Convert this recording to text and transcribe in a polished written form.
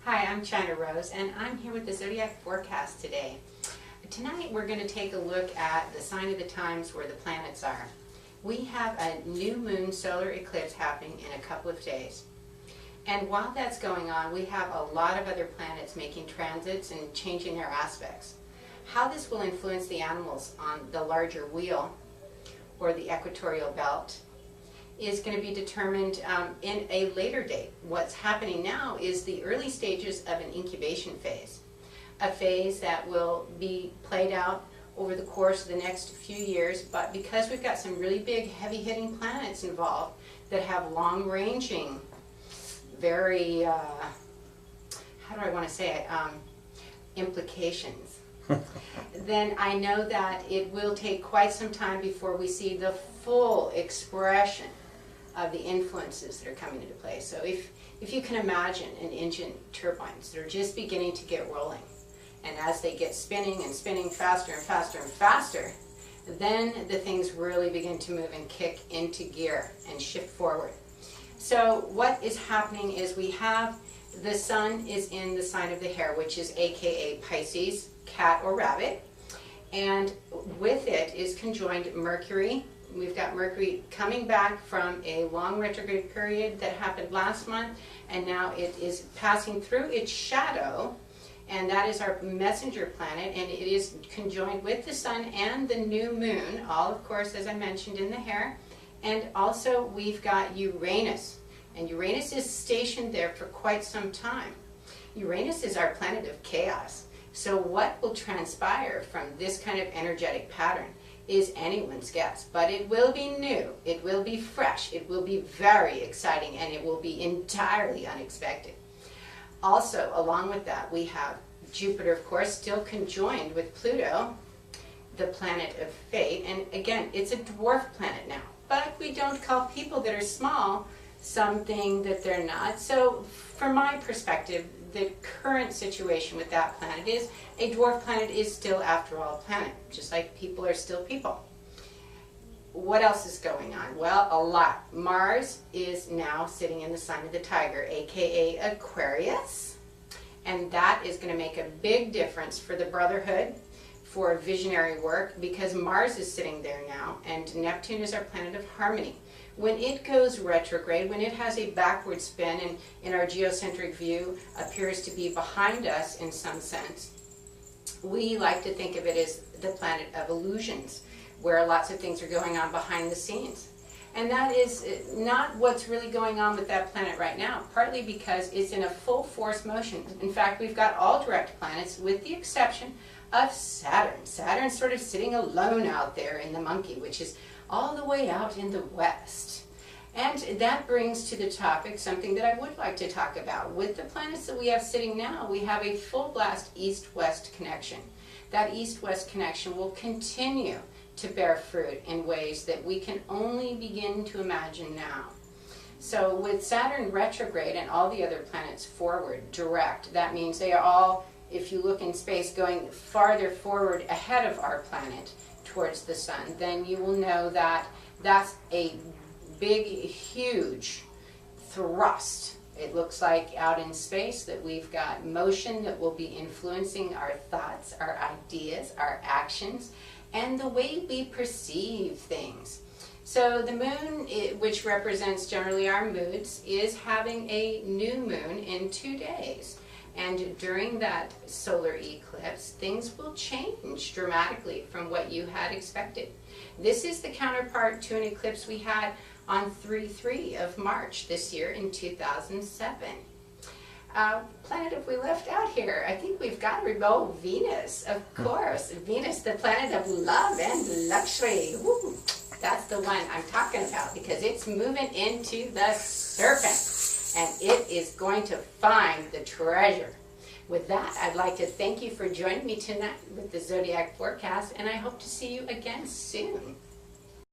Hi, I'm China Rose, and I'm here with the Zodiac forecast today. Tonight we're going to take a look at the sign of the times where the planets are. We have a new moon solar eclipse happening in a couple of days. And while that's going on, we have a lot of other planets making transits and changing their aspects. How this will influence the animals on the larger wheel or the equatorial belt is going to be determined in a later date. What's happening now is the early stages of an incubation phase, a phase that will be played out over the course of the next few years, but because we've got some really big heavy-hitting planets involved that have long-ranging, very, how do I want to say it, implications, then I know that it will take quite some time before we see the full expression of the influences that are coming into play. So if you can imagine an engine turbines that are just beginning to get rolling, and as they get spinning and spinning faster and faster and faster, then the things really begin to move and kick into gear and shift forward. So what is happening is we have the sun is in the sign of the Hare, which is aka Pisces, cat or rabbit, and with it is conjoined Mercury. We've got Mercury coming back from a long retrograde period that happened last month, and now it is passing through its shadow, and that is our messenger planet, and it is conjoined with the sun and the new moon, all of course as I mentioned in the Hare. And also we've got Uranus, and Uranus is stationed there for quite some time. Uranus is our planet of chaos. So what will transpire from this kind of energetic pattern is anyone's guess, but it will be new, it will be fresh, it will be very exciting, and it will be entirely unexpected. Also, along with that, we have Jupiter, of course, still conjoined with Pluto, the planet of fate, and again, it's a dwarf planet now, but we don't call people that are small something that they're not. So from my perspective, the current situation with that planet is a dwarf planet is still, after all, a planet, just like people are still people. What else is going on? Well, a lot. Mars is now sitting in the sign of the Tiger, aka Aquarius, and that is going to make a big difference for the Brotherhood, for visionary work, because Mars is sitting there now, and Neptune is our planet of harmony. When it goes retrograde, when it has a backward spin and in our geocentric view appears to be behind us in some sense, we like to think of it as the planet of illusions, where lots of things are going on behind the scenes. And that is not what's really going on with that planet right now, partly because it's in a full force motion. In fact, we've got all direct planets with the exception of Saturn. Saturn's sort of sitting alone out there in the monkey, which is all the way out in the west. And that brings to the topic something that I would like to talk about. With the planets that we have sitting now, we have a full blast east-west connection. That east-west connection will continue to bear fruit in ways that we can only begin to imagine now. So with Saturn retrograde and all the other planets forward, direct, that means they are all, if you look in space, going farther forward ahead of our planet towards the sun, then you will know that that's a big, huge thrust. It looks like out in space that we've got motion that will be influencing our thoughts, our ideas, our actions, and the way we perceive things. So the moon, which represents generally our moods, is having a new moon in 2 days. And during that solar eclipse, things will change dramatically from what you had expected. This is the counterpart to an eclipse we had on 3/3 of March this year in 2007. Planet have we left out here? I think we've got remote Venus, of course. Venus, the planet of love and luxury. Woo! That's the one I'm talking about, because it's moving into the serpent, and it is going to find the treasure. With that, I'd like to thank you for joining me tonight with the Zodiac forecast, and I hope to see you again soon.